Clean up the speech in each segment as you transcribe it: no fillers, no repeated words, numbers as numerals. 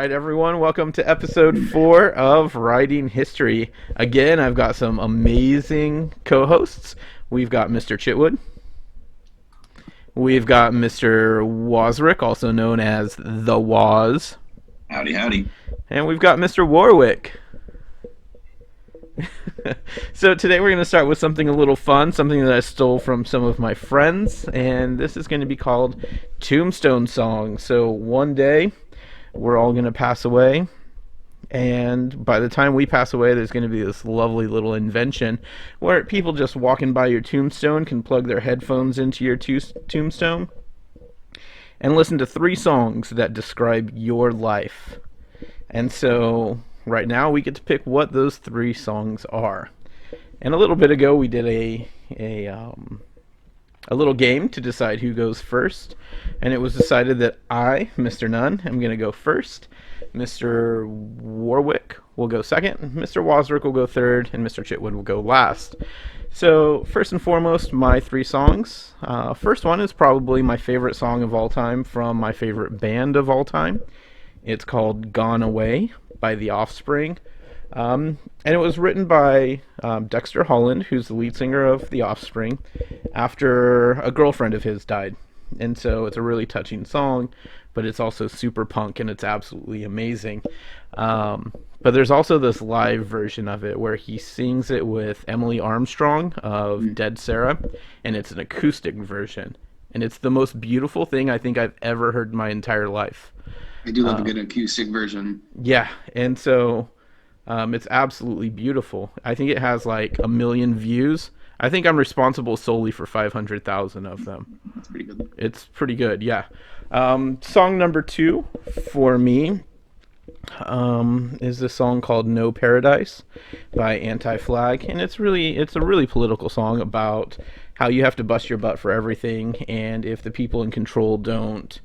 right, everyone, welcome to episode 4 of Writing History. Again, I've got some amazing co hosts. We've got Mr. Chitwood, we've got Mr. Warwick, also known as The Waz, Howdy, howdy. and we've got Mr. Warwick. So today we're going to start with something a little fun, something that I stole from some of my friends, and this is going to be called Tombstone Song. So one day we're all going to pass away, and by the time we pass away, there's going to be this lovely little invention where people just walking by your tombstone can plug their headphones into your tombstone and listen to 3 songs that describe your life. And so right now we get to pick what those 3 songs are. And a little bit ago we did a little game to decide who goes first, and it was decided that I, Mr. Nunn, am going to go first. Mr. Warwick will go second, Mr. Warwick will go third, and Mr. Chitwood will go last. So first and foremost, my 3 songs. First one is probably my favorite song of all time from my favorite band of all time. It's called Gone Away by The Offspring. And it was written by Dexter Holland, who's the lead singer of The Offspring, after a girlfriend of his died. And so it's a really touching song, but it's also super punk and it's absolutely amazing. But there's also this live version of it where he sings it with Emily Armstrong of Dead Sarah, and it's an acoustic version. And it's the most beautiful thing I think I've ever heard in my entire life. I do love a good acoustic version. Yeah, and so it's absolutely beautiful. I think it has like 1 million views. I think I'm responsible solely for 500,000 of them. That's pretty good. It's pretty good, yeah. Song number 2 for me is this song called No Paradise by Anti-Flag. And it's a really political song about how you have to bust your butt for everything. And if the people in control don't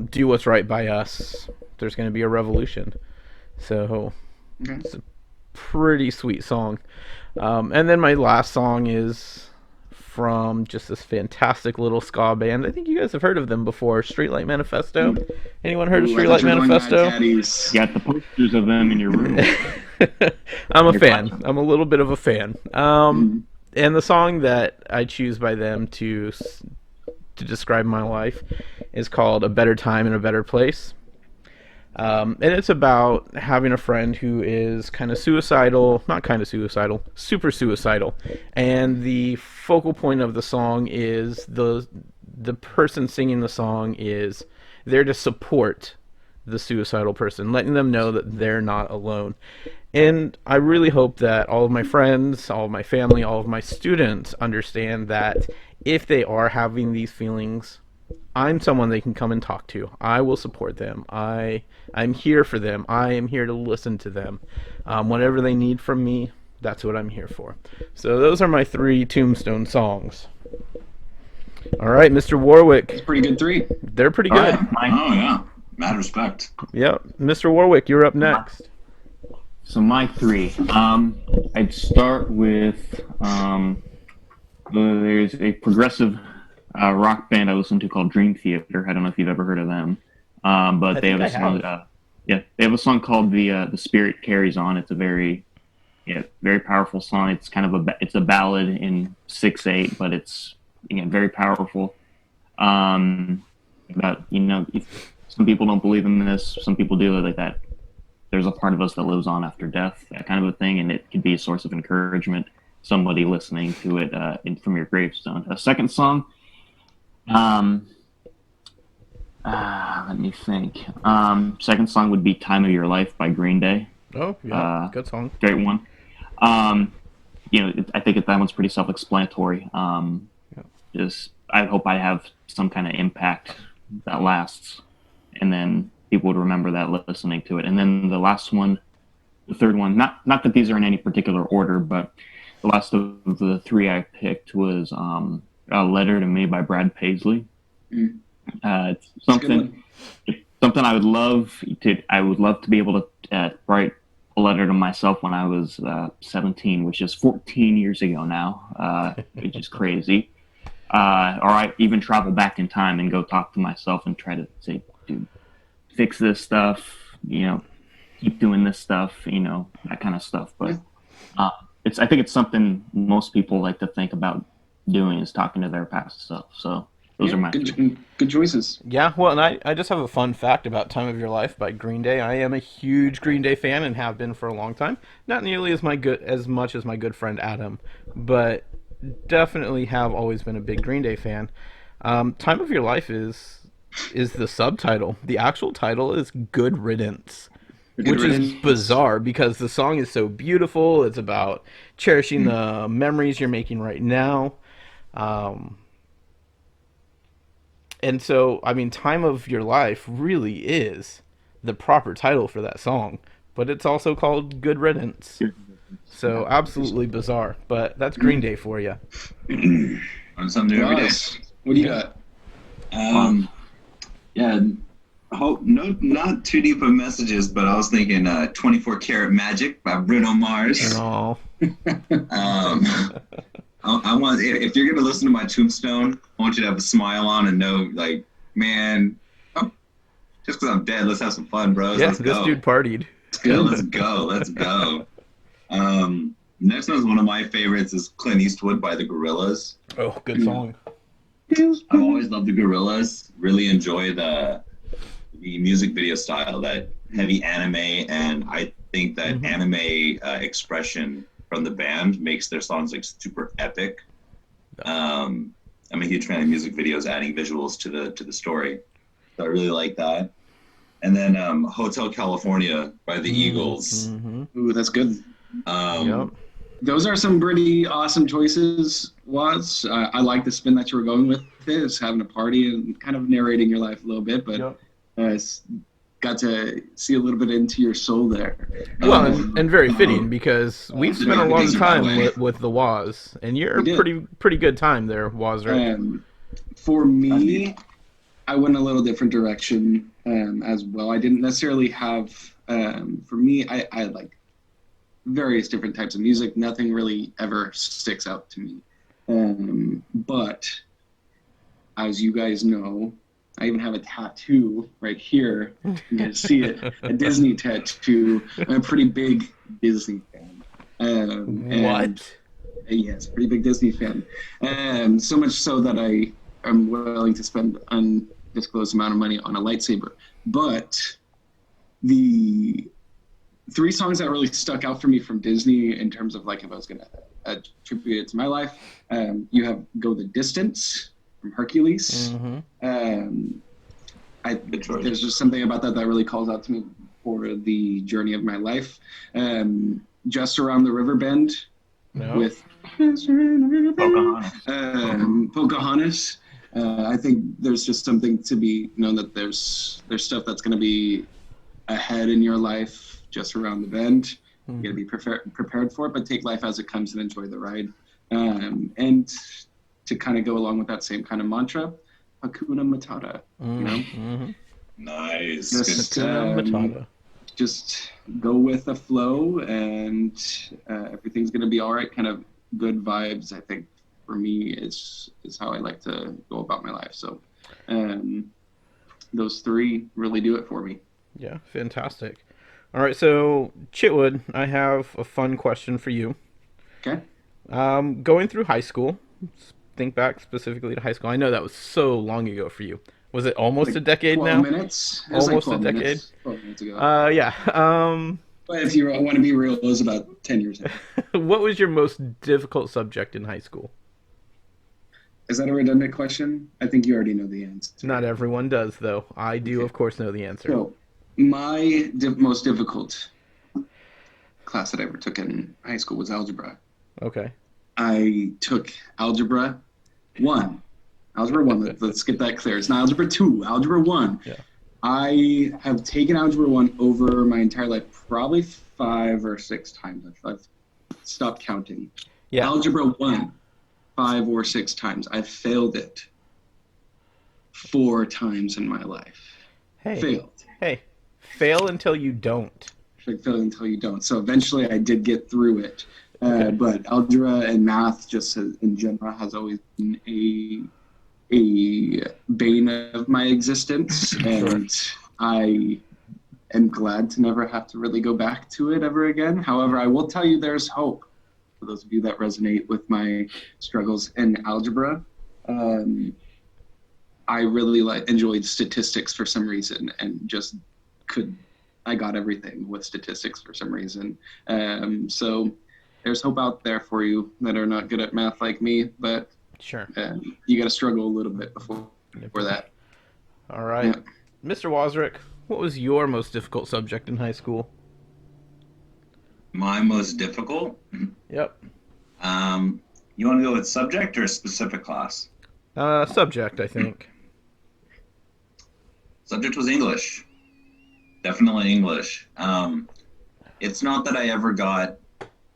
do what's right by us, there's going to be a revolution. So it's a pretty sweet song. And then my last song is from just this fantastic little ska band. I think you guys have heard of them before. Streetlight Manifesto. Anyone heard of Streetlight Manifesto? You got the posters of them in your room. I'm a fan. I'm a little bit of a fan. And the song that I choose by them to describe my life is called A Better Time in a Better Place. And it's about having a friend who is super suicidal. And the focal point of the song is the person singing the song is there to support the suicidal person, letting them know that they're not alone. And I really hope that all of my friends, all of my family, all of my students understand that if they are having these feelings, I'm someone they can come and talk to. I will support them. I'm here for them. I am here to listen to them. Whatever they need from me, that's what I'm here for. So those are my 3 Tombstone songs. All right, Mr. Warwick. It's a pretty good 3. They're pretty good. Oh, yeah. Mad respect. Yep. Mr. Warwick, you're up next. So my 3. I'd start with there's a progressive rock band I listen to called Dream Theater. I don't know if you've ever heard of them, but they have a song. They have a song called "The Spirit Carries On." It's a very powerful song. It's kind of it's a ballad in 6/8, but it's very powerful. About if some people don't believe in this, some people do, like that. There's a part of us that lives on after death, that kind of a thing, and it could be a source of encouragement. Somebody listening to it from your gravestone. A second song. Let me think. Second song would be "Time of Your Life" by Green Day. Oh, yeah, good song. Great one. I think that one's pretty self-explanatory. Just I hope I have some kind of impact that lasts, and then people would remember that listening to it. And then the last one, the third one. Not that these are in any particular order, but the last of the 3 I picked was "A Letter to Me" by Brad Paisley. It's something I would love to. I would love to be able to write a letter to myself when I was 17, which is 14 years ago now, which is crazy. Or I even travel back in time and go talk to myself and try to say, dude, fix this stuff. keep doing this stuff, that kind of stuff. But I think it's something most people like to think about doing is talking to their past self. So those are my good choices. Yeah, well, and I just have a fun fact about Time of Your Life by Green Day. I am a huge Green Day fan and have been for a long time. Not nearly as much as my good friend Adam, but definitely have always been a big Green Day fan. Time of Your Life is the subtitle. The actual title is Good Riddance, Good which is riddance. bizarre because the song is so beautiful. It's about cherishing the memories you're making right now. Um, and so, I mean, Time of Your Life really is the proper title for that song, but it's also called Good Riddance. So, absolutely bizarre, but that's Green Day for you. On something new every day. What do you got? Yeah. Hope not too deep of messages, but I was thinking 24 Karat Magic by Bruno Mars. Oh, I want, if you're gonna listen to my tombstone, I want you to have a smile on and know, like, man, just because I'm dead, let's have some fun, bros. yeah, Let's this go. dude partied. Let's go. Let's go. Next one's one of my favorites is Clint Eastwood by the Gorillaz. Oh, good song. I've always loved the Gorillaz. Really enjoy the music video style, that heavy anime, and I think that anime expression from the band makes their songs like super epic. I'm a huge fan of music videos adding visuals to the story, so I really like that. And then Hotel California by the Eagles. Ooh, that's good. Yep. Those are some pretty awesome choices, Waz. I like the spin that you were going with this, having a party and kind of narrating your life a little bit, but got to see a little bit into your soul there. Well, and very fitting because we've spent a long busy time that way. with the Waz, and you're a We did. pretty good time there, Waz, right? For me, I went a little different direction as well. I didn't necessarily have, for me, I like various different types of music. Nothing really ever sticks out to me. But as you guys know, I even have a tattoo right here. You can see it, a Disney tattoo. I'm a pretty big Disney fan. What? Yes, pretty big Disney fan. So much so that I am willing to spend undisclosed amount of money on a lightsaber. But the 3 songs that really stuck out for me from Disney in terms of like if I was going to attribute it to my life, you have Go the Distance from Hercules. There's just something about that really calls out to me for the journey of my life. Just Around the River Bend with Pocahontas. I think there's just something to be known that there's stuff that's going to be ahead in your life just around the bend. You got to be prepared for it, but take life as it comes and enjoy the ride. And to kind of go along with that same kind of mantra, Hakuna Matata. Nice. Just go with the flow, and everything's going to be all right. Kind of good vibes, I think, for me is how I like to go about my life. So those 3 really do it for me. Yeah, fantastic. All right, so Chitwood, I have a fun question for you. Okay. Going through high school, think back specifically to high school. I know that was so long ago for you. Was it almost a decade 12 now? minutes. It was Almost like 12 a decade. Minutes, 12 minutes ago. Yeah. But if you want to be real, it was about 10 years ago. What was your most difficult subject in high school? Is that a redundant question? I think you already know the answer. Not everyone does, though. I do, of course, know the answer. So, my most difficult class that I ever took in high school was algebra. Okay. I took Algebra 1. Algebra 1, let's get that clear. It's not Algebra 2, Algebra 1. Yeah. I have taken Algebra 1 over my entire life probably 5 or 6 times. I've stopped counting. Yeah. Algebra 1, 5 or 6 times. I've failed it 4 times in my life. Failed. Hey, fail until you don't. Fail until you don't. So eventually I did get through it. But algebra and math just in general has always been a bane of my existence. And I am glad to never have to really go back to it ever again. However, I will tell you there's hope for those of you that resonate with my struggles in algebra. I really enjoyed statistics for some reason, and just I got everything with statistics for some reason. So there's hope out there for you that are not good at math like me, but Sure. You got to struggle a little bit before that. All right. Yeah. Mr. Wasrick, what was your most difficult subject in high school? My most difficult? Yep. You want to go with subject or specific class? Subject, I think. Subject was English. Definitely English. It's not that I ever got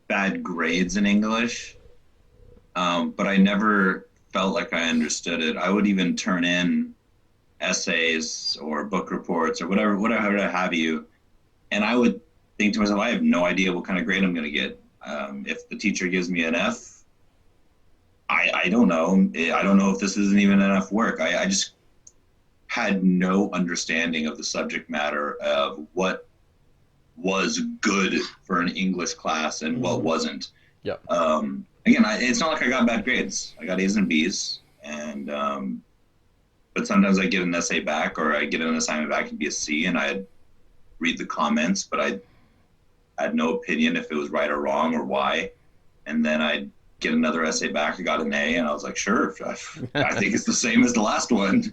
bad grades in English, but I never felt like I understood it. I would even turn in essays or book reports or whatever have you, and I would think to myself, I have no idea what kind of grade I'm going to get. If the teacher gives me an F, I don't know. I don't know if this isn't even enough work. I just had no understanding of the subject matter of what was good for an English class and what wasn't. Yep. Again, it's not like I got bad grades. I got A's and B's, and but sometimes I get an essay back or I get an assignment back and be a C, and I'd read the comments, but I had no opinion if it was right or wrong or why. And then I'd get another essay back. I got an A, and I was like, sure, I think it's the same as the last one.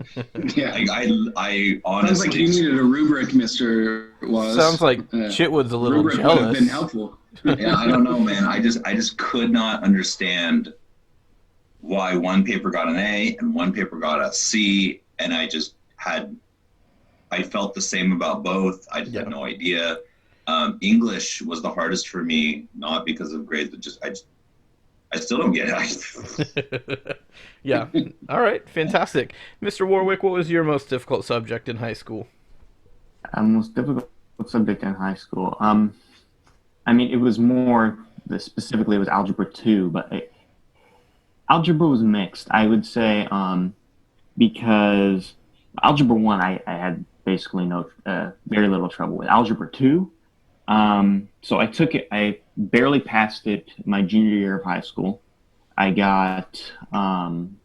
Yeah. I honestly... Sounds like you needed a rubric, Mr. Was. Sounds like Chitwood's a little rubric jealous. would have been helpful. Yeah, I don't know, man. I just could not understand why one paper got an A and one paper got a C, and I felt the same about both. I just had no idea. English was the hardest for me, not because of grades, but I still don't get it. Yeah. All right. Fantastic. Mr. Warwick, what was your most difficult subject in high school? Most difficult subject in high school. I mean, it was more, specifically it was Algebra 2, but Algebra was mixed, I would say, because Algebra 1 I had basically very little trouble with. Algebra 2, so I took it, I barely passed it my junior year of high school. I got, when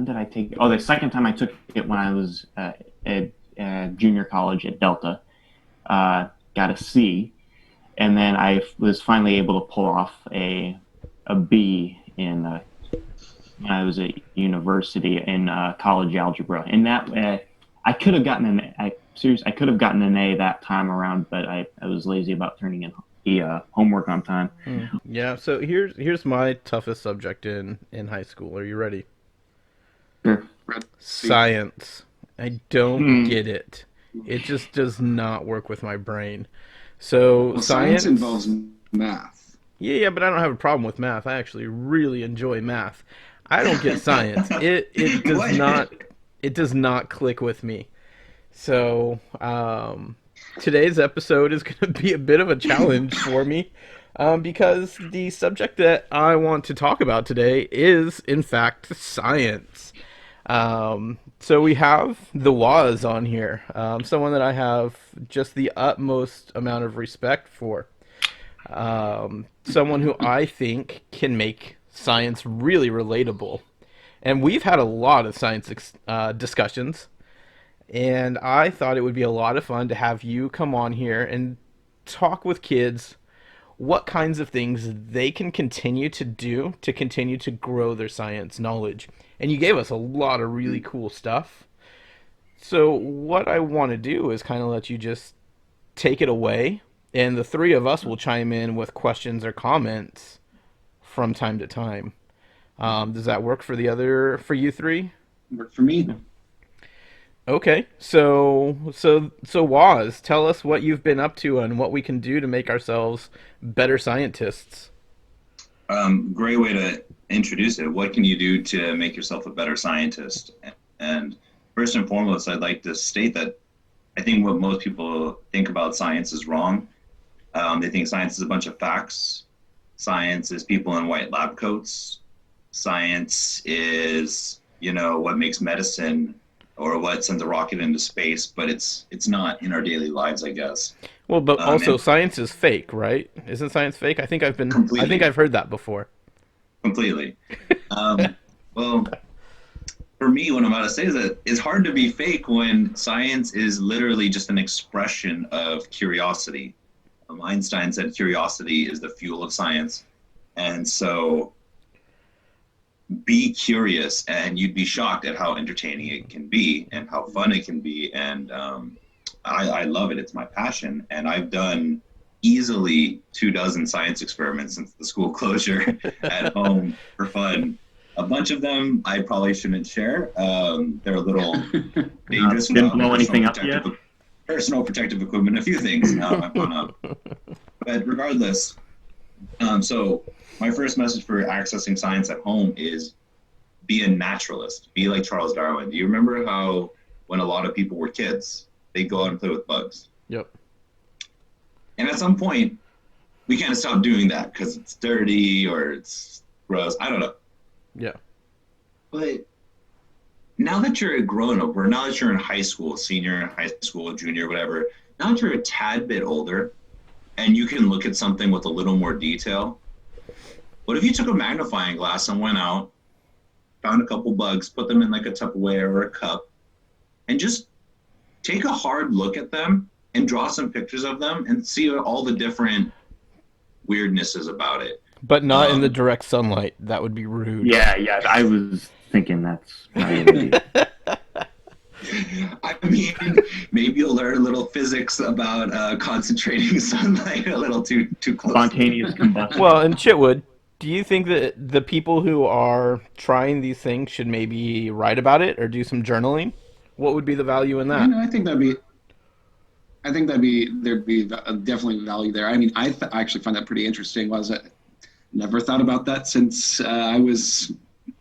did I take it? Oh, the second time I took it when I was at junior college at Delta. Got a C, and then I was finally able to pull off a B in when I was at university in college algebra. And that I could have gotten I could have gotten an A that time around, but I was lazy about turning in the homework on time. Yeah. So here's my toughest subject in high school. Are you ready? Sure. Science. I don't get it. It just does not work with my brain. So science involves math. Yeah, but I don't have a problem with math. I actually really enjoy math. I don't get science. It does not click with me. So today's episode is going to be a bit of a challenge for me because the subject that I want to talk about today is, in fact, science. So we have the Waz on here, someone that I have just the utmost amount of respect for. Someone who I think can make science really relatable. And we've had a lot of science discussions, and I thought it would be a lot of fun to have you come on here and talk with kids what kinds of things they can continue to do to continue to grow their science knowledge. And you gave us a lot of really cool stuff. So what I want to do is kind of let you just take it away, and the three of us will chime in with questions or comments from time to time. Does that work for you three? Work for me. Okay, so Waz, tell us what you've been up to and what we can do to make ourselves better scientists. Great way to introduce it. What can you do to make yourself a better scientist? And first and foremost, I'd like to state that I think what most people think about science is wrong. They think science is a bunch of facts. Science is people in white lab coats. Science is, what makes medicine or what sent the rocket into space, but it's not in our daily lives, I guess. Well, but also And science is fake, right? Isn't science fake? I think completely, I've heard that before. completely. Um, well, for me, what I'm about to say is that it's hard to be fake when science is literally just an expression of curiosity. Einstein said curiosity is the fuel of science. And so be curious, and you'd be shocked at how entertaining it can be and how fun it can be. And I love it. It's my passion. And I've done easily 24 science experiments since the school closure at home for fun. A bunch of them I probably shouldn't share. They're a little dangerous. Didn't blow anything up yet? Personal protective equipment, a few things I've gone up. But regardless, so my first message for accessing science at home is be a naturalist. Be like Charles Darwin. Do you remember how when a lot of people were kids, they'd go out and play with bugs? Yep. And at some point, we can't stop doing that because it's dirty or it's gross. I don't know. Yeah. But now that you're a grown-up, or now that you're in high school, senior in high school, junior, whatever, now that you're a tad bit older and you can look at something with a little more detail, what if you took a magnifying glass and went out, found a couple bugs, put them in like a Tupperware or a cup, and just take a hard look at them and draw some pictures of them and see all the different weirdnesses about it. But not in the direct sunlight. That would be rude. Yeah, I was thinking that's right. I mean, maybe you'll learn a little physics about concentrating sunlight a little too close. Spontaneous combustion. Well, and Chitwood, do you think that the people who are trying these things should maybe write about it or do some journaling? What would be the value in that? I think there'd be definitely value there. I mean, I actually find that pretty interesting. Never thought about that since I was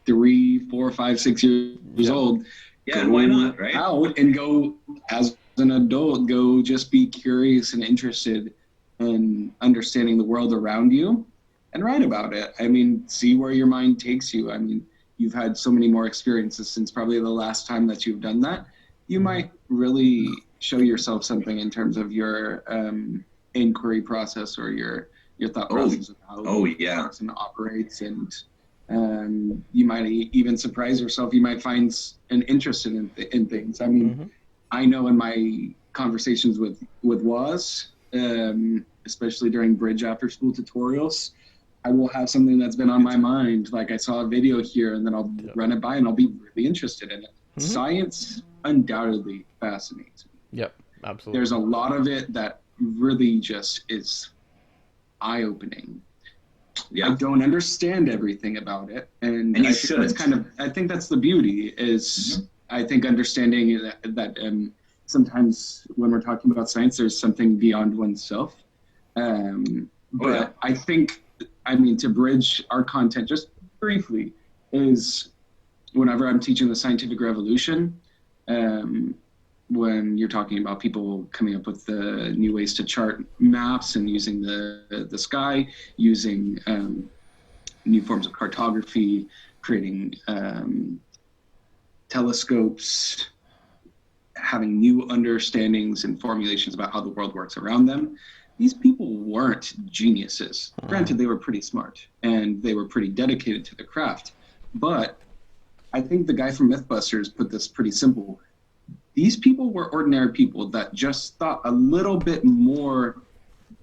3, 4, 5, 6 years old. Yeah, and why not, right? Out and go as an adult, go just be curious and interested in understanding the world around you and write about it. I mean, see where your mind takes you. I mean, you've had so many more experiences since probably the last time that you've done that. You might really show yourself something in terms of your inquiry process or your thought process of how the person operates, and you might even surprise yourself. You might find an interest in things. I mean, I know in my conversations with Waz, especially during bridge after school tutorials, I will have something that's been on my mind. Like I saw a video here, and then I'll run it by, and I'll be really interested in it. Science undoubtedly fascinates me. Yep, absolutely. There's a lot of it that really just is eye-opening. I don't understand everything about it, and you I should. I think that's the beauty is I think understanding that sometimes when we're talking about science, there's something beyond oneself. But I think, I mean, to bridge our content just briefly is whenever I'm teaching the scientific revolution, when you're talking about people coming up with the new ways to chart maps and using the sky, using new forms of cartography, creating telescopes, having new understandings and formulations about how the world works around them. These people weren't geniuses. Granted, they were pretty smart and they were pretty dedicated to the craft. But I think the guy from Mythbusters put this pretty simple. These people were ordinary people that just thought a little bit more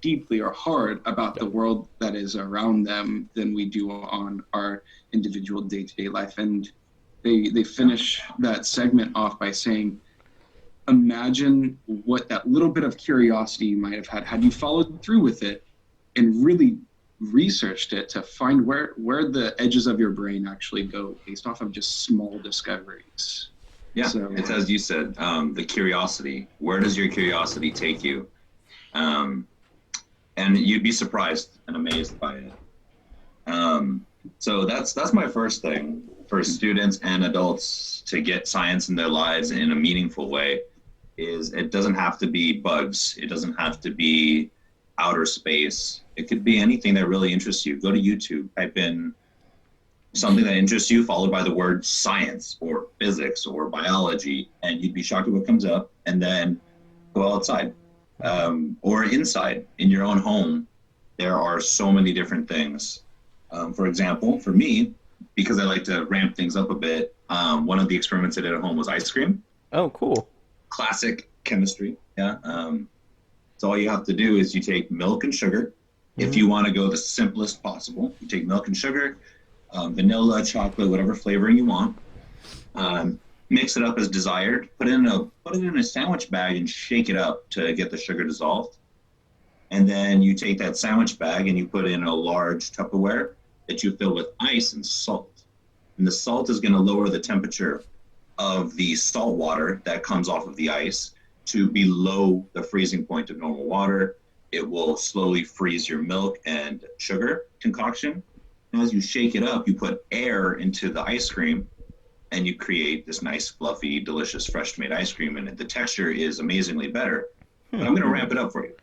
deeply or hard about the world that is around them than we do on our individual day-to-day life. And they finish that segment off by saying, imagine what that little bit of curiosity you might have had you followed through with it and really researched it to find where the edges of your brain actually go based off of just small discoveries. Yeah, so, it's as you said, the curiosity. Where does your curiosity take you? And you'd be surprised and amazed by it. So that's my first thing for students and adults to get science in their lives in a meaningful way. Is it doesn't have to be bugs. It doesn't have to be outer space. It could be anything that really interests you. Go to YouTube, type in something that interests you, followed by the word science or physics or biology, and you'd be shocked at what comes up. And then go outside or inside in your own home. There are so many different things. For example, for me, because I like to ramp things up a bit, one of the experiments I did at home was ice cream. Oh, cool. Classic chemistry. Yeah. So all you have to do is you take milk and sugar. If you want to go the simplest possible, you take milk and sugar, vanilla, chocolate, whatever flavoring you want. Mix it up as desired. Put it in a sandwich bag and shake it up to get the sugar dissolved. And then you take that sandwich bag and you put it in a large Tupperware that you fill with ice and salt. And the salt is going to lower the temperature of the salt water that comes off of the ice to below the freezing point of normal water. It will slowly freeze your milk and sugar concoction. And as you shake it up, you put air into the ice cream and you create this nice, fluffy, delicious, fresh-made ice cream. And the texture is amazingly better. But I'm going to ramp it up for you.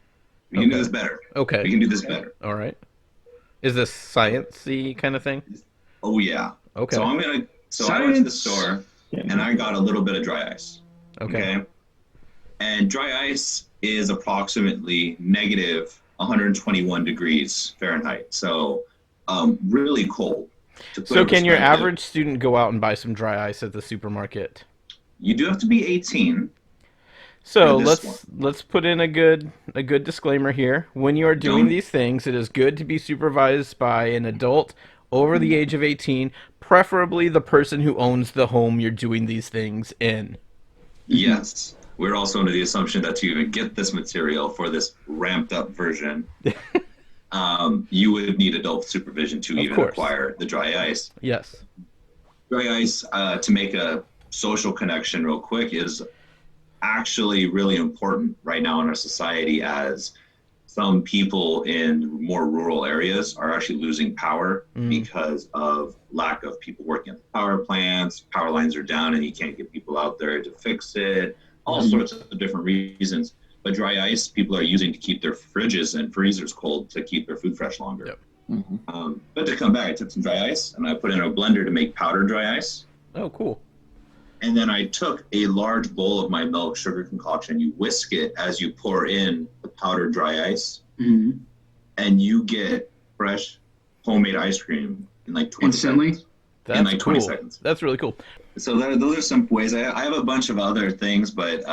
We can do this better. Okay. We can do this better. All right. Is this science-y kind of thing? Oh, yeah. Okay. So I went to the store and I got a little bit of dry ice. Okay. And dry ice is approximately negative 121 degrees Fahrenheit. So really cold. So can your average student go out and buy some dry ice at the supermarket? You do have to be 18. So let's put in a good disclaimer here. When you are doing these things, it is good to be supervised by an adult over the age of 18, preferably the person who owns the home you're doing these things in. Yes. We're also under the assumption that to even get this material for this ramped up version, you would need adult supervision to even acquire the dry ice. Yes. Dry ice, to make a social connection real quick, is actually really important right now in our society, as some people in more rural areas are actually losing power because of lack of people working at the power plants. Power lines are down and you can't get people out there to fix it. All sorts of different reasons. But dry ice people are using to keep their fridges and freezers cold to keep their food fresh longer. Yep. But to come back, I took some dry ice and I put it in a blender to make powdered dry ice. Oh, cool. And then I took a large bowl of my milk sugar concoction. You whisk it as you pour in the powdered dry ice. And you get fresh homemade ice cream in like 20 seconds. That's in like cool. 20 seconds. That's really cool. So those are some ways. I have a bunch of other things, but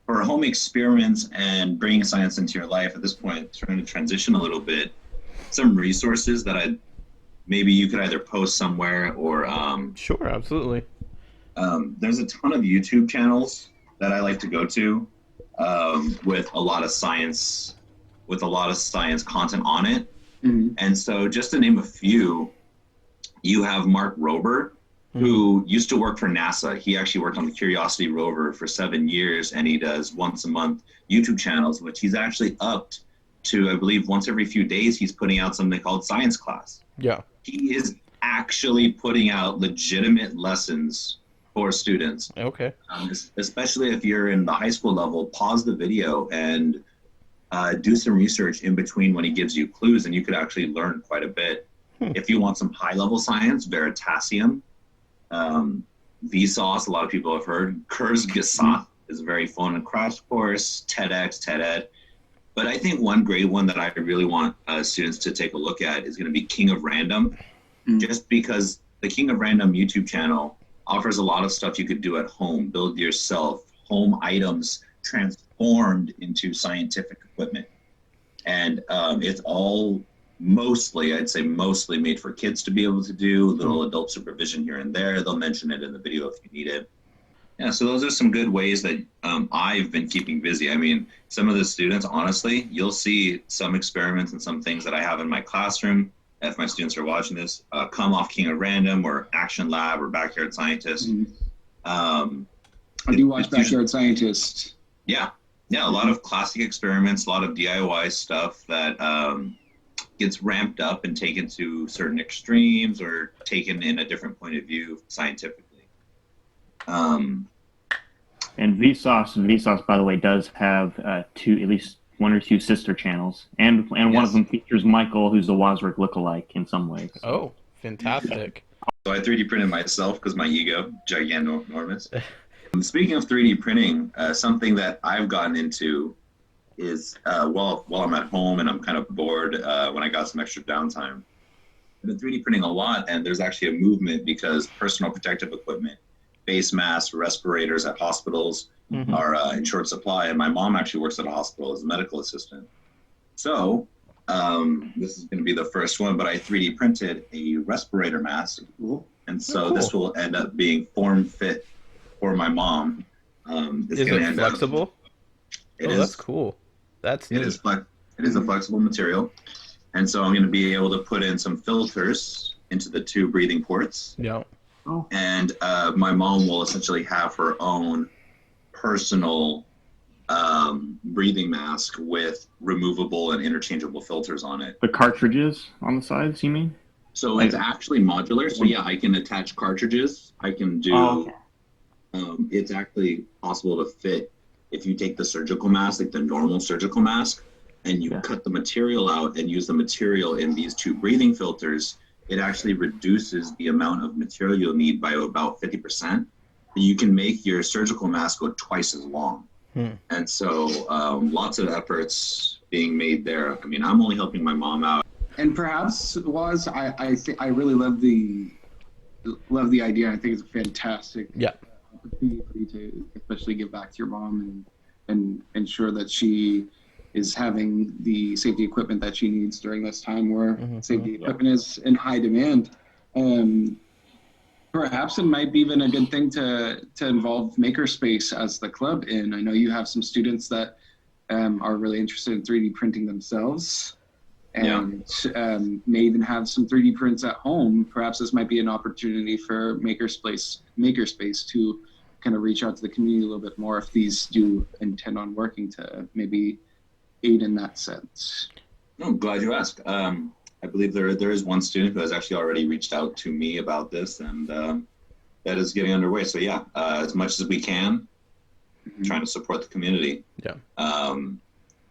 for home experiments and bringing science into your life at this point, trying to transition a little bit, some resources that maybe you could either post somewhere or sure, absolutely. There's a ton of YouTube channels that I like to go to with a lot of science content on it. And so just to name a few, you have Mark Rober, who used to work for NASA. He actually worked on the Curiosity rover for 7 years, and he does once a month YouTube channels, which he's actually upped to, I believe, once every few days, he's putting out something called Science Class. Yeah. He is actually putting out legitimate lessons for students. Okay. Especially if you're in the high school level, pause the video and do some research in between when he gives you clues, and you could actually learn quite a bit. If you want some high-level science, Veritasium, Vsauce, a lot of people have heard. Kurzgesagt is a very fun crash course, TEDx, TED-Ed. But I think one great one that I really want students to take a look at is going to be King of Random, just because the King of Random YouTube channel offers a lot of stuff you could do at home, build yourself, home items transformed into scientific equipment. And it's all I'd say mostly made for kids to be able to do, little adult supervision here and there. They'll mention it in the video if you need it. Yeah, so those are some good ways that I've been keeping busy. I mean, some of the students, honestly, you'll see some experiments and some things that I have in my classroom. If my students are watching this, come off King of Random or Action Lab or Backyard Scientist. I do watch Backyard Scientist. Yeah, a lot of classic experiments, a lot of DIY stuff that gets ramped up and taken to certain extremes or taken in a different point of view scientifically. And Vsauce, by the way, does have at least one or two sister channels, and one of them features Michael, who's a Warwick lookalike in some ways. Oh, fantastic. So I 3D printed myself because my ego, gigantormous. Speaking of 3D printing, something that I've gotten into is while I'm at home and I'm kind of bored when I got some extra downtime, I've been 3D printing a lot, and there's actually a movement because personal protective equipment, face masks, respirators at hospitals are in short supply, and my mom actually works at a hospital as a medical assistant. So this is going to be the first one, but I 3D printed a respirator mask, and so this will end up being form fit for my mom. Is it flexible? That's cool. That's neat. It is a flexible material, and so I'm going to be able to put in some filters into the 2 breathing ports. Yeah. And my mom will essentially have her own personal breathing mask with removable and interchangeable filters on it. The cartridges on the sides, you mean? So it's actually modular. So yeah, I can attach cartridges. I can do. It's actually possible to fit if you take the surgical mask, like the normal surgical mask, and you cut the material out and use the material in these 2 breathing filters. It actually reduces the amount of material you'll need by about 50%. You can make your surgical mask go twice as long. And so lots of efforts being made there. I mean, I'm only helping my mom out. And perhaps I think I really love the idea. I think it's a fantastic opportunity for you to especially give back to your mom and ensure that she is having the safety equipment that she needs during this time where safety equipment is in high demand. Perhaps it might be even a good thing to involve Makerspace as the club in. I know you have some students that are really interested in 3D printing themselves and may even have some 3D prints at home. Perhaps this might be an opportunity for Makerspace to kind of reach out to the community a little bit more if these do intend on working to maybe aid in that sense. No, I'm glad you asked. I believe there is one student who has actually already reached out to me about this, and that is getting underway. So yeah, as much as we can, trying to support the community. Yeah.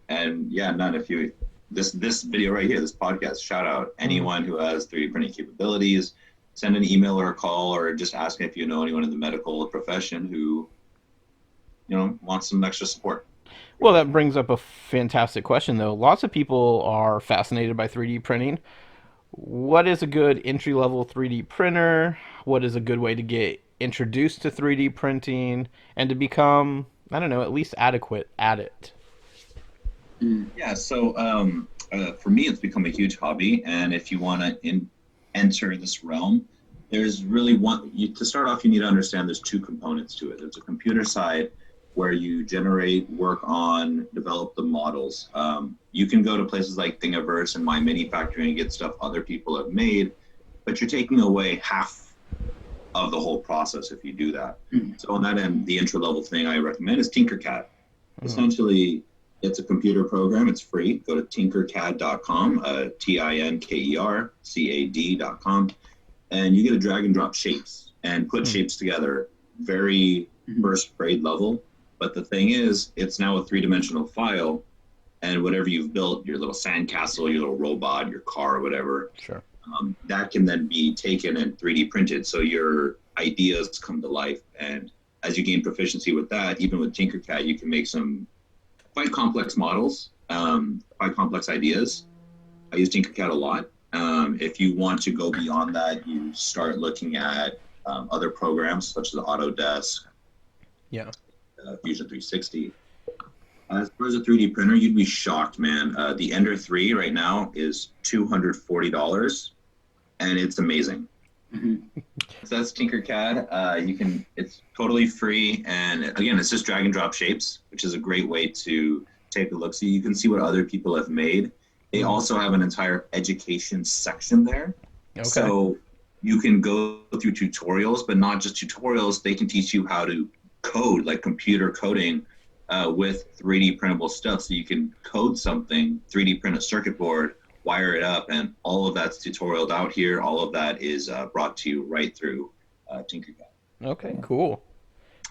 And yeah, Nunn, if you this video right here, this podcast, shout out anyone who has 3D printing capabilities. Send an email or a call, or just ask if you know anyone in the medical profession who wants some extra support. Well, that brings up a fantastic question, though. Lots of people are fascinated by 3D printing. What is a good entry-level 3D printer? What is a good way to get introduced to 3D printing and to become, I don't know, at least adequate at it? Yeah, so for me, it's become a huge hobby. And if you want to enter this realm, there's really to start off, you need to understand there's 2 components to it. There's a computer side, where you generate, work on, develop the models. You can go to places like Thingiverse and My Mini Factory and get stuff other people have made, but you're taking away half of the whole process if you do that. So on that end, the entry-level thing I recommend is Tinkercad. Essentially, it's a computer program. It's free. Go to tinkercad.com, tinkercad.com, and you get to drag and drop shapes and put shapes together very first grade level. But the thing is, it's now a 3-dimensional file, and whatever you've built, your little sandcastle, your little robot, your car, or whatever, that can then be taken and 3D printed. So your ideas come to life. And as you gain proficiency with that, even with Tinkercad, you can make some quite complex models, quite complex ideas. I use Tinkercad a lot. If you want to go beyond that, you start looking at other programs such as Autodesk, Fusion 360. As far as a 3D printer, you'd be shocked, man. The Ender 3 right now is $240, and it's amazing. So that's Tinkercad. It's totally free, and again, it's just drag and drop shapes, which is a great way to take a look. So you can see what other people have made. They also have an entire education section there. So you can go through tutorials, but not just tutorials. They can teach you how to code, like computer coding, with 3D printable stuff. So you can code something, 3D print a circuit board, wire it up, and all of that's tutorialed out here. All of that is brought to you right through Tinkercad. Okay, cool.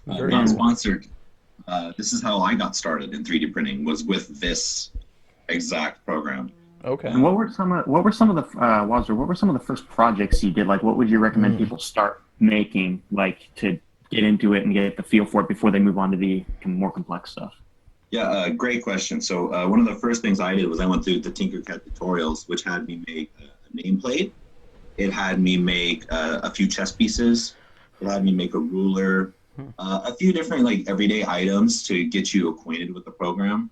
Not sponsored. This is how I got started in 3D printing, was with this exact program. Okay. And what were some of the Wazir, what were some of the first projects you did? Like, what would you recommend people start making, like, to get into it and get the feel for it before they move on to the more complex stuff? Yeah, great question. So one of the first things I did was I went through the Tinkercad tutorials, which had me make a nameplate. It had me make a few chess pieces. It had me make a ruler, a few different like everyday items to get you acquainted with the program.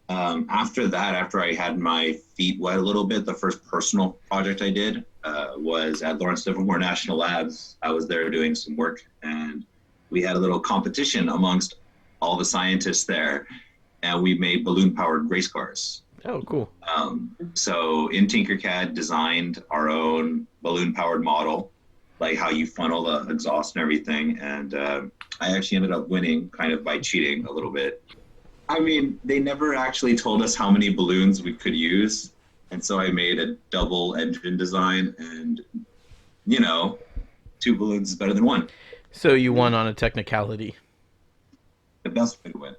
After that, after I had my feet wet a little bit, the first personal project I did was at Lawrence Livermore National Labs. I was there doing some work, and we had a little competition amongst all the scientists there, and we made balloon-powered race cars. Oh, cool. So in Tinkercad, designed our own balloon-powered model, like how you funnel the exhaust and everything. And I actually ended up winning kind of by cheating a little bit. I mean, they never actually told us how many balloons we could use. And so I made a double engine design, and, you know, 2 balloons is better than 1. So you won on a technicality. The best way to win.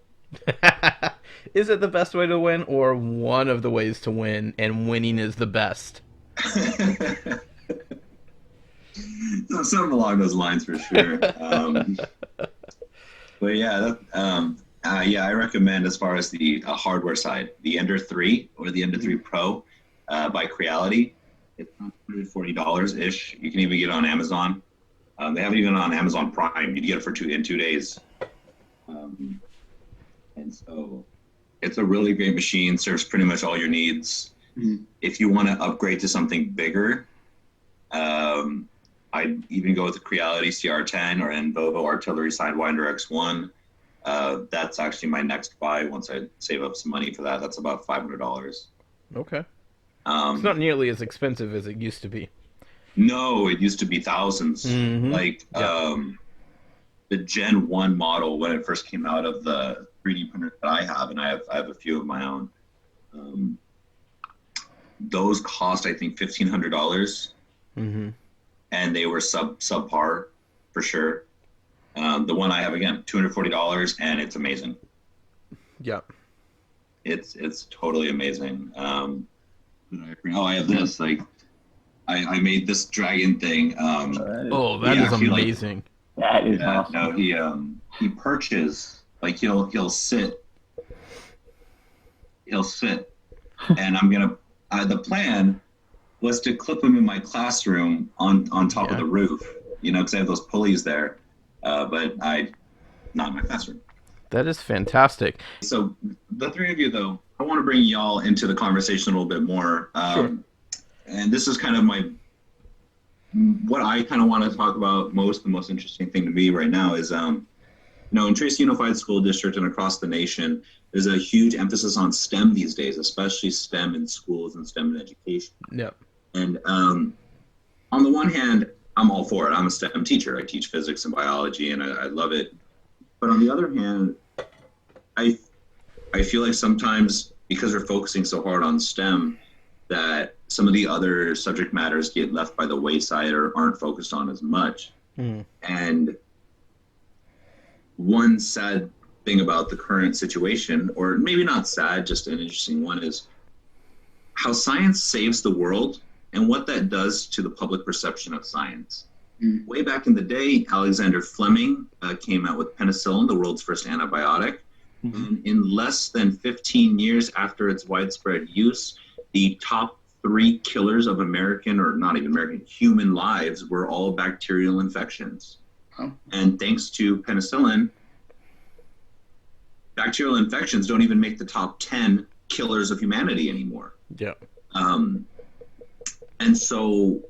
Is it the best way to win, or one of the ways to win, and winning is the best? So something along those lines for sure. But yeah, I recommend, as far as the hardware side, the Ender 3 or the Ender 3 Pro by Creality. It's $140-ish. You can even get it on Amazon. They have it even on Amazon Prime. You can get it for in 2 days. And so it's a really great machine, serves pretty much all your needs. Mm-hmm. If you want to upgrade to something bigger, I'd even go with the Creality CR10 or Envovo Artillery Sidewinder X1. That's actually my next buy once I save up some money for that. That's about $500. Okay. It's not nearly as expensive as it used to be. No, it used to be thousands. Mm-hmm. Like the Gen 1 model, when it first came out of the 3D printer that I have, and I have a few of my own. Those cost, I think, $1,500. Mm-hmm. And they were subpar for sure. The one I have, again, $240, and it's amazing. Yeah. It's totally amazing. I have this. Like, I made this dragon thing. That is amazing. That is awesome. No, he perches, like he'll sit, and I'm gonna. The plan was to clip him in my classroom on top of the roof, because I have those pulleys there, but not in my classroom. That is fantastic. So the 3 of you, though, I want to bring y'all into the conversation a little bit more. Sure. And this is kind of what I kind of want to talk about most. The most interesting thing to me right now is, in Tracy Unified School District and across the nation, there's a huge emphasis on STEM these days, especially STEM in schools and STEM in education. Yeah. And on the one hand, I'm all for it. I'm a STEM teacher. I teach physics and biology, and I love it. But on the other hand, I feel like sometimes, because we're focusing so hard on STEM, that some of the other subject matters get left by the wayside or aren't focused on as much. And one sad thing about the current situation, or maybe not sad, just an interesting one, is how science saves the world and what that does to the public perception of science. Way back in the day, Alexander Fleming came out with penicillin, the world's first antibiotic. And in less than 15 years after its widespread use, the top 3 killers of American, or not even American, human lives were all bacterial infections. And thanks to penicillin, bacterial infections don't even make the top 10 killers of humanity anymore. Yeah. And so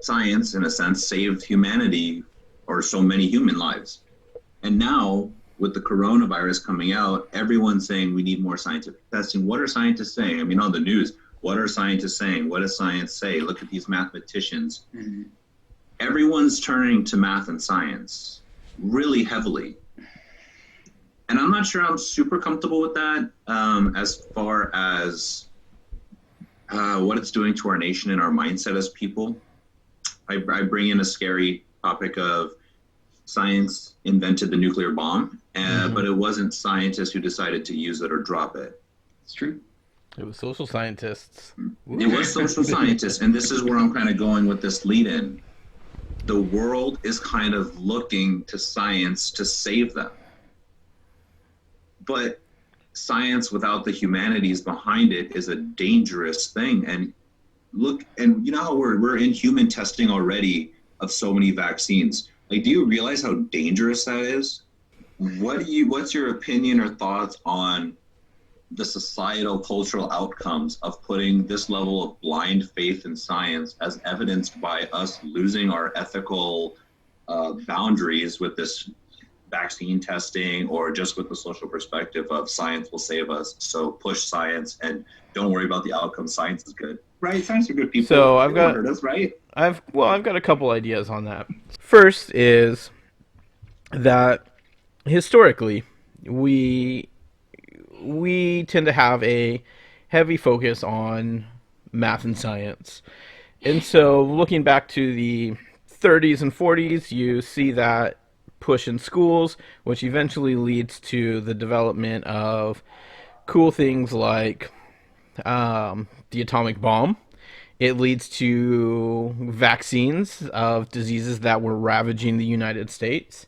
science, in a sense, saved humanity, or so many human lives. And now, with the coronavirus coming out, everyone's saying we need more scientific testing. What are scientists saying? I mean, on the news, what are scientists saying? What does science say? Look at these mathematicians. Everyone's turning to math and science really heavily. And I'm not sure I'm super comfortable with that as far as what it's doing to our nation and our mindset as people. I bring in a scary topic of science invented the nuclear bomb, but it wasn't scientists who decided to use it or drop it. It's true. It was social scientists. It was social scientists, and this is where I'm kind of going with this lead-in. The world is kind of looking to science to save them. But science without the humanities behind it is a dangerous thing. And look, and you know how we're in human testing already of so many vaccines. Like, do you realize how dangerous that is? What's your opinion or thoughts on the societal cultural outcomes of putting this level of blind faith in science, as evidenced by us losing our ethical boundaries with this vaccine testing, or just with the social perspective of science will save us, so push science and don't worry about the outcome, science is good, right? Science are good people. So They won't hurt us, right? I've got a couple ideas on that. First is that historically we tend to have a heavy focus on math and science. And so looking back to the 30s and 40s, you see that push in schools, which eventually leads to the development of cool things like the atomic bomb. It leads to vaccines of diseases that were ravaging the United States.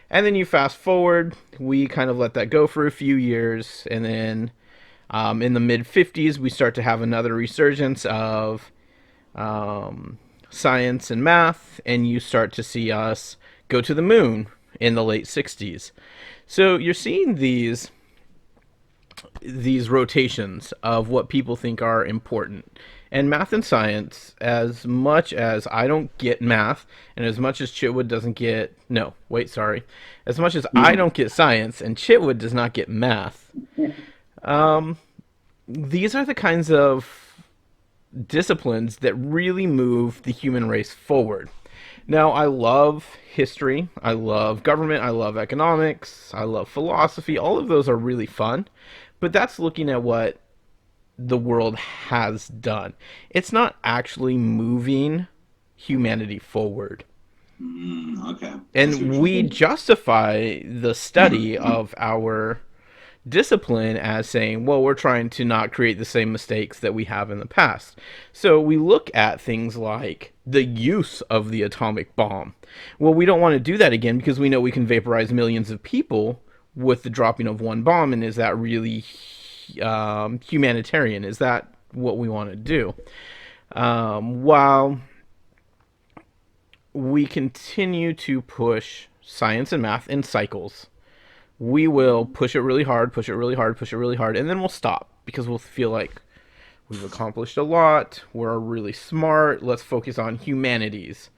And then you fast forward, we kind of let that go for a few years, and then in the mid-50s, we start to have another resurgence of science and math, and you start to see us go to the moon in the late 60s. So you're seeing these rotations of what people think are important. And math and science, as much as I don't get math, and as much as Chitwood doesn't get... No, wait, sorry. As much as I don't get science, and Chitwood does not get math, these are the kinds of disciplines that really move the human race forward. Now, I love history, I love government, I love economics, I love philosophy. All of those are really fun, but that's looking at what the world has done. It's not actually moving humanity forward. Okay. And we justify the study of our discipline as saying, well, we're trying to not create the same mistakes that we have in the past. So we look at things like the use of the atomic bomb. Well, we don't want to do that again because we know we can vaporize millions of people with the dropping of one bomb, and is that really humanitarian? Is that what we want to do? While we continue to push science and math in cycles, we will push it really hard, push it really hard, push it really hard, and then we'll stop because we'll feel like we've accomplished a lot, we're really smart, let's focus on humanities.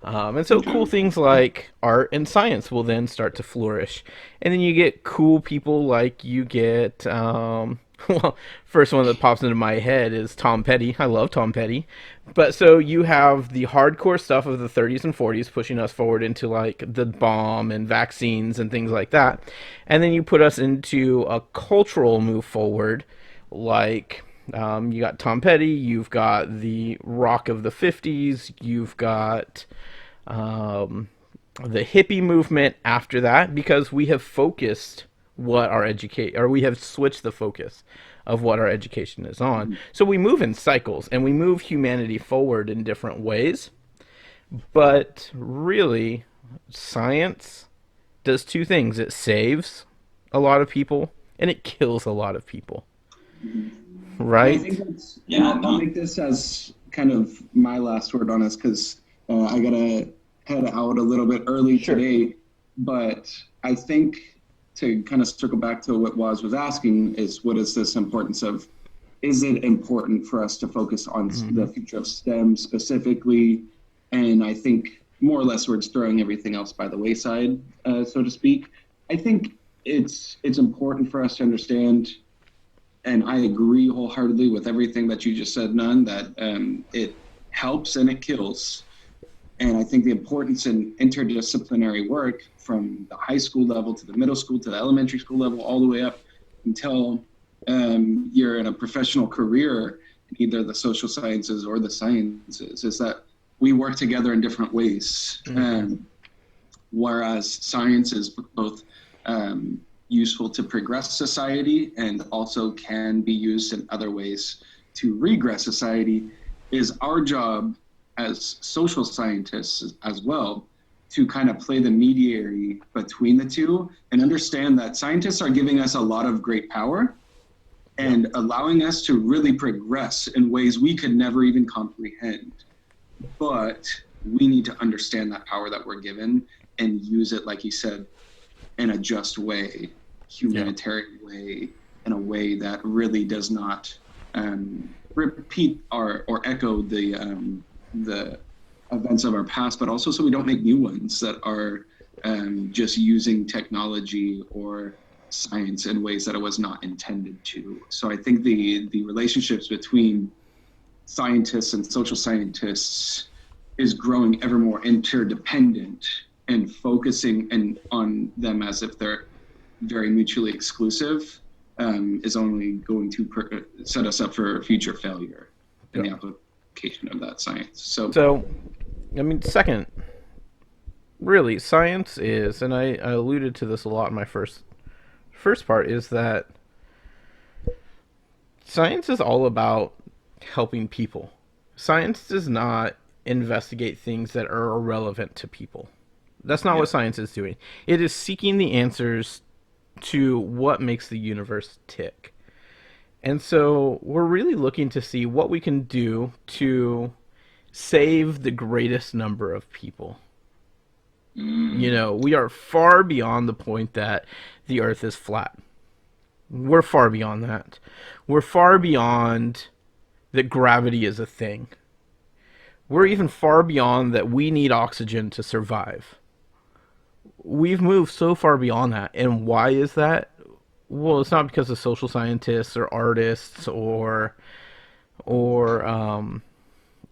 And so cool things like art and science will then start to flourish. And then you get cool people like you get, well, first one that pops into my head is Tom Petty. I love Tom Petty. But so you have the hardcore stuff of the 30s and 40s pushing us forward into like the bomb and vaccines and things like that. And then you put us into a cultural move forward like... you got Tom Petty, you've got the rock of the 50s, you've got the hippie movement after that, because we have focused what our we have switched the focus of what our education is on. So we move in cycles, and we move humanity forward in different ways. But really, science does two things. It saves a lot of people, and it kills a lot of people. Right? I think I'll make this as kind of my last word on this because I got to head out a little bit early today. But I think to kind of circle back to what Waz was asking is what is this importance of, is it important for us to focus on the future of STEM specifically? And I think more or less we're just throwing everything else by the wayside, so to speak. I think it's important for us to understand, and I agree wholeheartedly with everything that you just said, Nunn, that it helps and it kills. And I think the importance in interdisciplinary work from the high school level to the middle school to the elementary school level, all the way up until you're in a professional career in either the social sciences or the sciences, is that we work together in different ways. Whereas science is both useful to progress society and also can be used in other ways to regress society, is our job as social scientists as well to kind of play the mediator between the two and understand that scientists are giving us a lot of great power and allowing us to really progress in ways we could never even comprehend. But we need to understand that power that we're given and use it, like you said, in a just way, humanitarian way, in a way that really does not repeat or echo the events of our past, but also so we don't make new ones that are just using technology or science in ways that it was not intended to. So I think the relationships between scientists and social scientists is growing ever more interdependent and focusing on them as if they're very mutually exclusive is only going to set us up for future failure in the application of that science. So, I mean, second, really, science is, and I alluded to this a lot in my first part, is that science is all about helping people. Science does not investigate things that are irrelevant to people. That's not what science is doing. It is seeking the answers to what makes the universe tick. And so we're really looking to see what we can do to save the greatest number of people. You know, we are far beyond the point that the earth is flat. We're far beyond that. We're far beyond that gravity is a thing. We're even far beyond that we need oxygen to survive. We've moved so far beyond that. And why is that? Well, it's not because of social scientists or artists or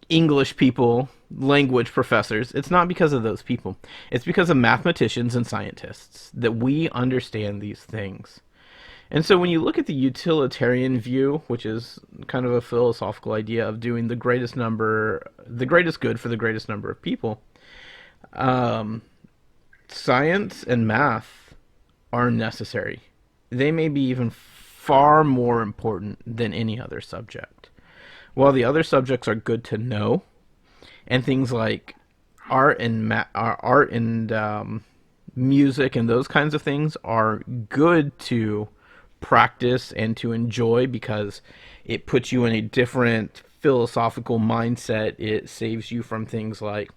English people, language professors. It's not because of those people. It's because of mathematicians and scientists that we understand these things. And so when you look at the utilitarian view, which is kind of a philosophical idea of doing the greatest good for the greatest number of people, science and math are necessary. They may be even far more important than any other subject. While the other subjects are good to know, and things like art and music and those kinds of things are good to practice and to enjoy because it puts you in a different philosophical mindset. It saves you from things like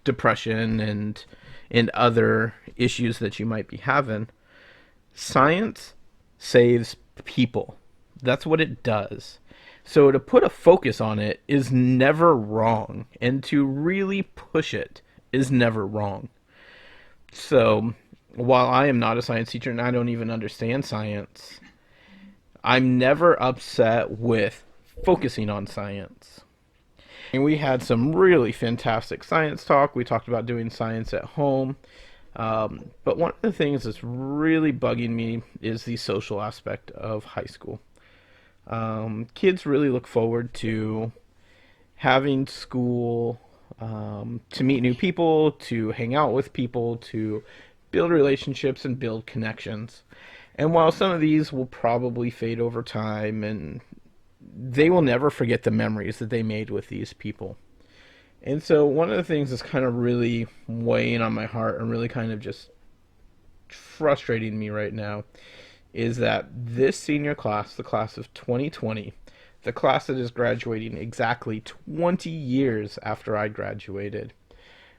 depression and other issues that you might be having. Science saves people. That's what it does. So to put a focus on it is never wrong, and to really push it is never wrong. So while I am not a science teacher and I don't even understand science, I'm never upset with focusing on science. And we had some really fantastic science talk. We talked about doing science at home. But one of the things that's really bugging me is the social aspect of high school. Kids really look forward to having school, to meet new people, to hang out with people, to build relationships and build connections. And while some of these will probably fade over time, and they will never forget the memories that they made with these people. And so one of the things that's kind of really weighing on my heart and really kind of just frustrating me right now is that this senior class, the class of 2020, the class that is graduating exactly 20 years after I graduated,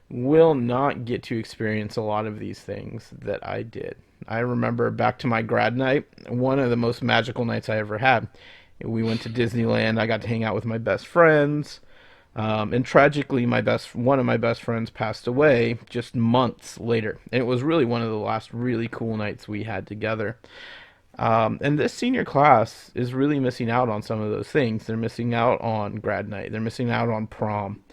will not get to experience a lot of these things that I did. I remember back to my grad night, one of the most magical nights I ever had. We went to Disneyland. I got to hang out with my best friends. And tragically, one of my best friends passed away just months later. And it was really one of the last really cool nights we had together. And this senior class is really missing out on some of those things. They're missing out on grad night. They're missing out on prom.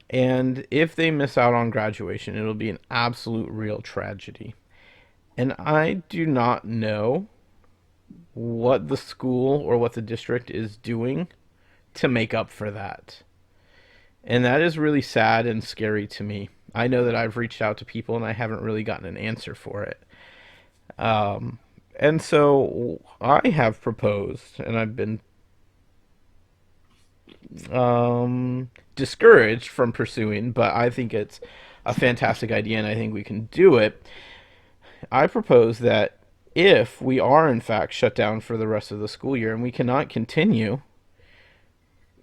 And if they miss out on graduation, it'll be an absolute real tragedy. And I do not know what the school or what the district is doing to make up for that. And that is really sad and scary to me. I know that I've reached out to people and I haven't really gotten an answer for it. Um, and so I have proposed, and I've been discouraged from pursuing, but I think it's a fantastic idea, and I think we can do it. I propose that if we are in fact shut down for the rest of the school year and we cannot continue,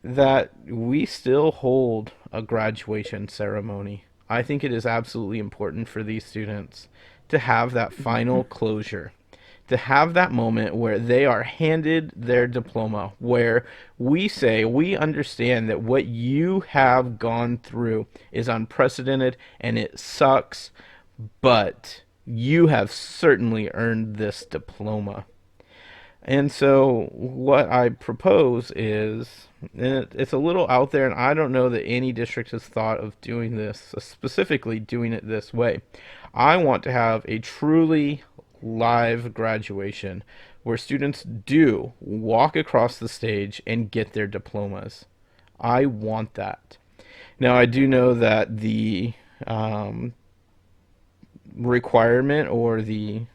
that we still hold a graduation ceremony. I think it is absolutely important for these students to have that final closure, to have that moment where they are handed their diploma, where we say, we understand that what you have gone through is unprecedented and it sucks, but you have certainly earned this diploma. And so, what I propose is, and it's a little out there, and I don't know that any district has thought of doing this, specifically doing it this way. I want to have a truly live graduation where students do walk across the stage and get their diplomas. I want that. Now, I do know that um, requirement or the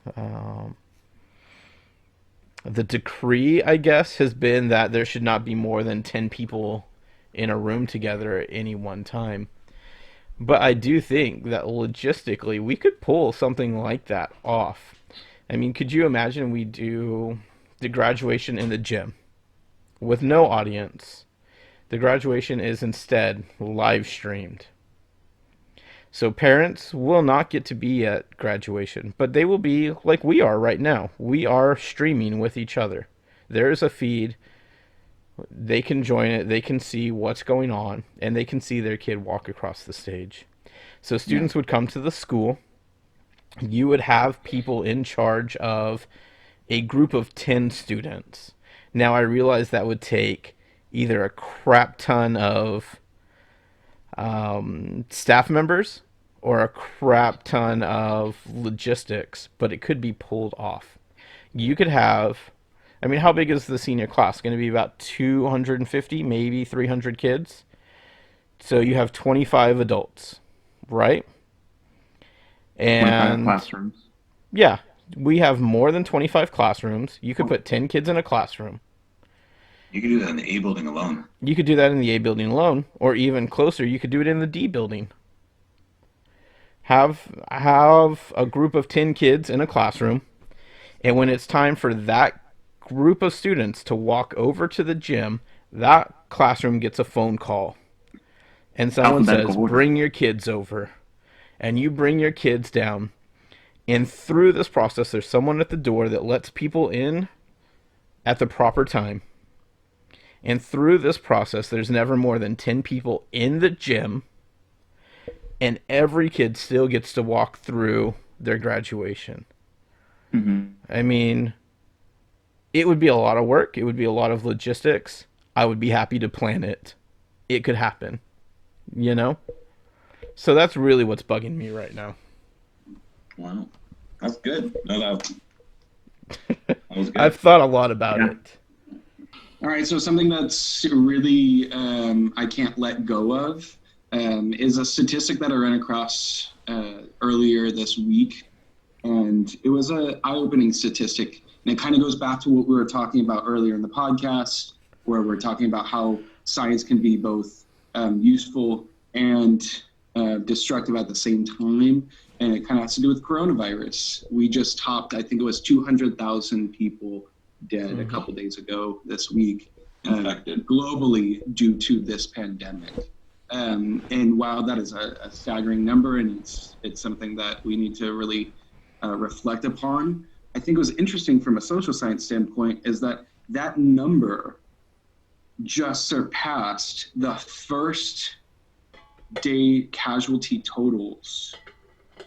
decree, I guess, has been that there should not be more than 10 people in a room together at any one time. But I do think that logistically we could pull something like that off. I mean, could you imagine we do the graduation in the gym with no audience? The graduation is instead live streamed. So parents will not get to be at graduation, but they will be like we are right now. We are streaming with each other. There's a feed. They can join it. They can see what's going on, and they can see their kid walk across the stage. So students would come to the school. You would have people in charge of a group of 10 students. Now, I realize that would take either a crap ton of staff members or a crap ton of logistics, but it could be pulled off. You could have, I mean, how big is the senior class? Going to be about 250, maybe 300 kids. So you have 25 adults, right? 25 And classrooms. yeah, we have more than 25 classrooms. You could put 10 kids in a classroom. You can do that in the A building alone. You could do that in the A building alone, or even closer, you could do it in the D building. Have a group of 10 kids in a classroom, and when it's time for that group of students to walk over to the gym, that classroom gets a phone call. And someone Alphabetical says, order. "Bring your kids over." And you bring your kids down. And through this process, there's someone at the door that lets people in at the proper time. And through this process, there's never more than 10 people in the gym, and every kid still gets to walk through their graduation. Mm-hmm. I mean, it would be a lot of work, it would be a lot of logistics. I would be happy to plan it. It could happen, you know? So that's really what's bugging me right now. Wow. That's good. No, that was good. I've thought a lot about Yeah. it. All right, so something that's really I can't let go of is a statistic that I ran across earlier this week, and it was an eye-opening statistic, and it kind of goes back to what we were talking about earlier in the podcast, where we're talking about how science can be both useful and destructive at the same time, and it kind of has to do with coronavirus. We just topped, I think it was 200,000 people dead a couple days ago this week, Infected. globally due to this pandemic. And while that is a staggering number, and it's something that we need to really reflect upon, I think it was interesting from a social science standpoint is that that number just surpassed the first day casualty totals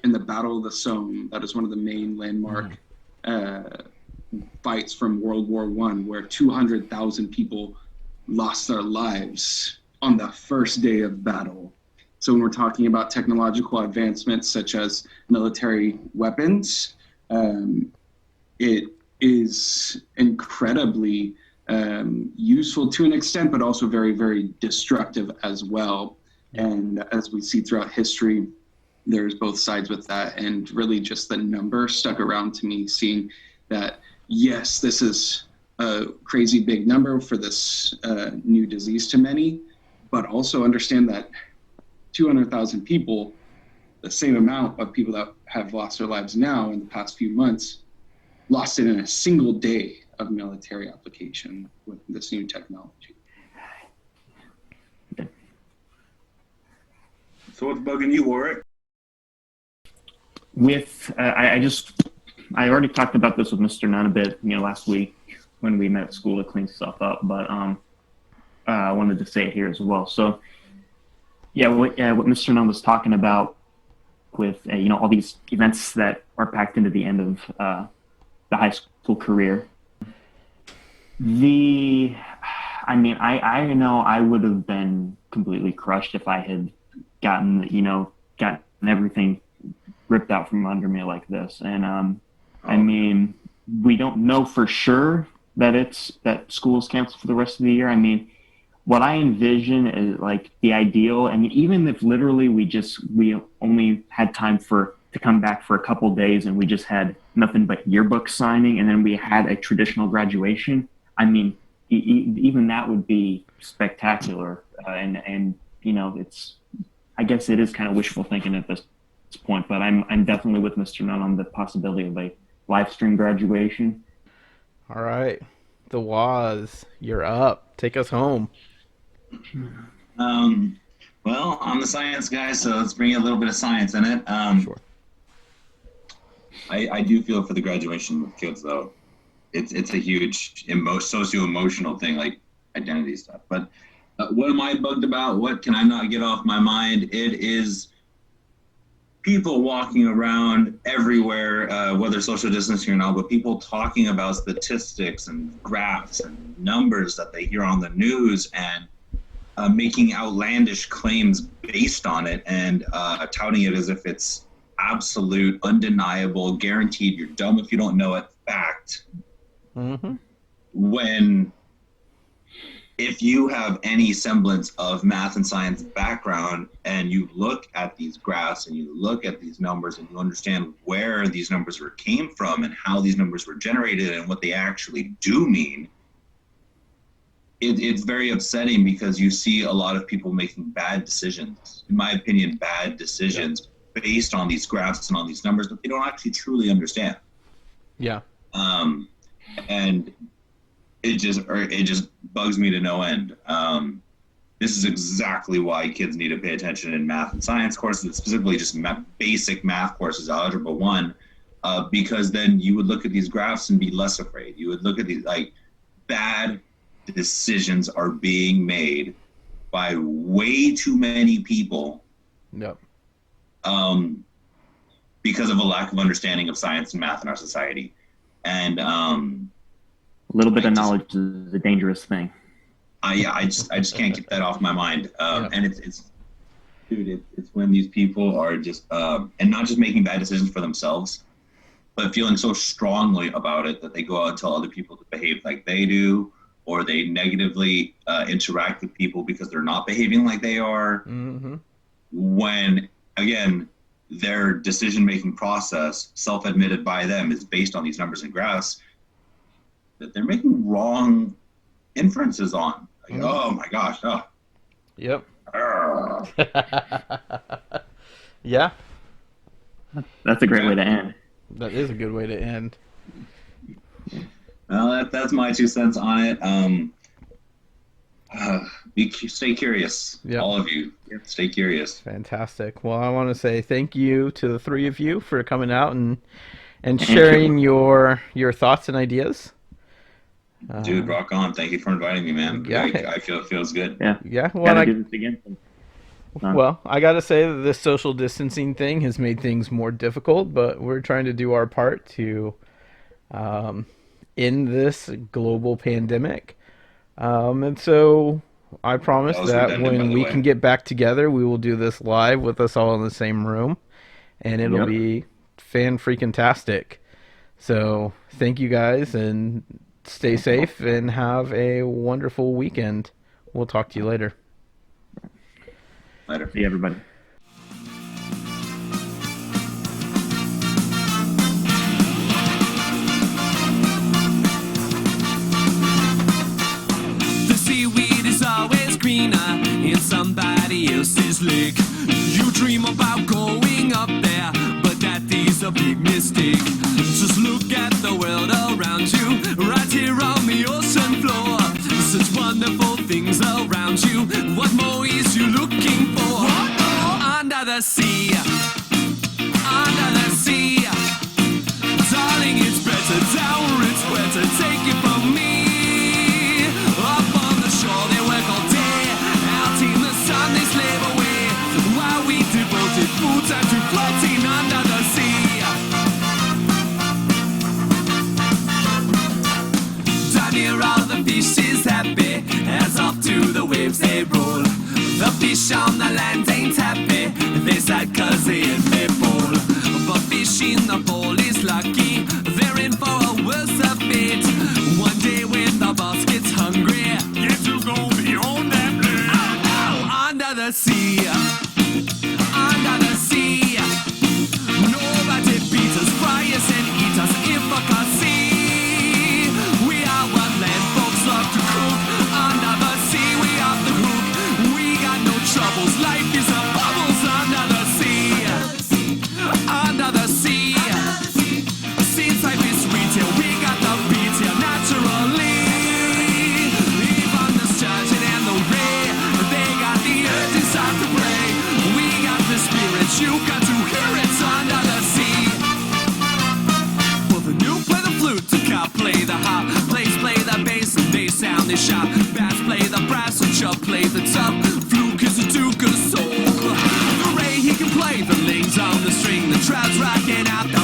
in the Battle of the Somme. That is one of the main landmark fights from World War I, where 200,000 people lost their lives on the first day of battle. So when we're talking about technological advancements such as military weapons, it is incredibly useful to an extent, but also very, very destructive as well. And as we see throughout history, there's both sides with that, and really just the number stuck around to me, seeing that, yes, this is a crazy big number for this new disease to many, but also understand that 200,000 people, the same amount of people that have lost their lives now in the past few months, lost it in a single day of military application with this new technology. So what's bugging you, Warwick? With I already talked about this with Mr. Nunn a bit, last week when we met at school to clean stuff up, but I wanted to say it here as well. So yeah, what Mr. Nunn was talking about with all these events that are packed into the end of the high school career. I know I would have been completely crushed if I had gotten everything ripped out from under me like this. And we don't know for sure that school's canceled for the rest of the year. I mean, what I envision is like the ideal, and even if literally we only had time to come back for a couple days and we just had nothing but yearbook signing, and then we had a traditional graduation, I mean, even that would be spectacular. And I guess it is kind of wishful thinking at this point, but I'm definitely with Mr. Nunn on the possibility of a live stream graduation. All right, the Waz, you're up. Take us home. Well, I'm the science guy, so let's bring a little bit of science in it. Sure. I do feel for the graduation with kids, though. It's a huge socio-emotional thing, like identity stuff. But what am I bugged about? What can I not get off my mind? It is people walking around everywhere, whether social distancing or not, but people talking about statistics and graphs and numbers that they hear on the news and making outlandish claims based on it and touting it as if it's absolute, undeniable, guaranteed, you're dumb if you don't know it, fact. Mm-hmm. When if you have any semblance of math and science background and you look at these graphs and you look at these numbers and you understand where these numbers came from and how these numbers were generated and what they actually do mean, it's very upsetting because you see a lot of people making bad decisions, in my opinion, bad decisions based on these graphs and on these numbers that they don't actually truly understand. Yeah. And it just bugs me to no end. This is exactly why kids need to pay attention in math and science courses, specifically just basic math courses, Algebra 1, because then you would look at these graphs and be less afraid. You would look at these, like, bad decisions are being made by way too many people. Yep. Because of a lack of understanding of science and math in our society. And a little bit of knowledge is a dangerous thing. I just can't keep that off my mind. And it's when these people are just and not just making bad decisions for themselves, but feeling so strongly about it that they go out and tell other people to behave like they do, or they negatively interact with people because they're not behaving like they are. Mm-hmm. When again, their decision-making process, self-admitted by them, is based on these numbers and graphs that they're making wrong inferences on. Like, oh my gosh, oh. Yep. Yeah. That's a great way to end. That is a good way to end. Well, that's my 2 cents on it. Stay curious, all of you. Stay curious. Fantastic. Well, I want to say thank you to the three of you for coming out and sharing your thoughts and ideas. Dude, rock on. Thank you for inviting me, man. Yeah. I feel it feels good. Yeah. Gotta do this again. Well, I got to say that this social distancing thing has made things more difficult, but we're trying to do our part to end this global pandemic. And so I promise that when we can get back together, we will do this live with us all in the same room, and it'll be fan-freaking-tastic. So thank you guys, and stay safe, and have a wonderful weekend. We'll talk to you later. Later. See you, everybody. Devil's Lake. You dream about going up there, but that is a big mistake. Just look at the world around you, right here on the ocean floor. Such wonderful things around you. What more is you looking for? Under the sea, under the sea. Darling, it's better down where it's wetter. Take it from me. Up on the shore they work all day. Out in the sun they slave away, while we devoted full time to floating under the sea. Down here all the fish is happy, as up to the waves they roll. The fish on the land ain't happy, they sad cause they in their bowl. But fish in the bowl is lucky, they're in for a worse of fate. One day when the boss gets hungry, get to go beyond that blade. Oh, under the sea, under the sea. Nobody beats us, fry us and eat us if I can see. We are what land folks love to cook. Under the sea we off the hook. We got no troubles, life is a bubbles under the sea. Under the sea. Since life is sweet here, we got the beat here naturally. Even the sturgeon and the ray, they got the urge inside to play. We got the spirit, you got to hear it under the sea. Well, the new play the flute, the cop play the harp, plays play the bass, and they sound they sharp. Bass play the brass, and chub play the tub. Fluke is a duke of soul. The ray he can play, the lings on the string, the trout's rocking out the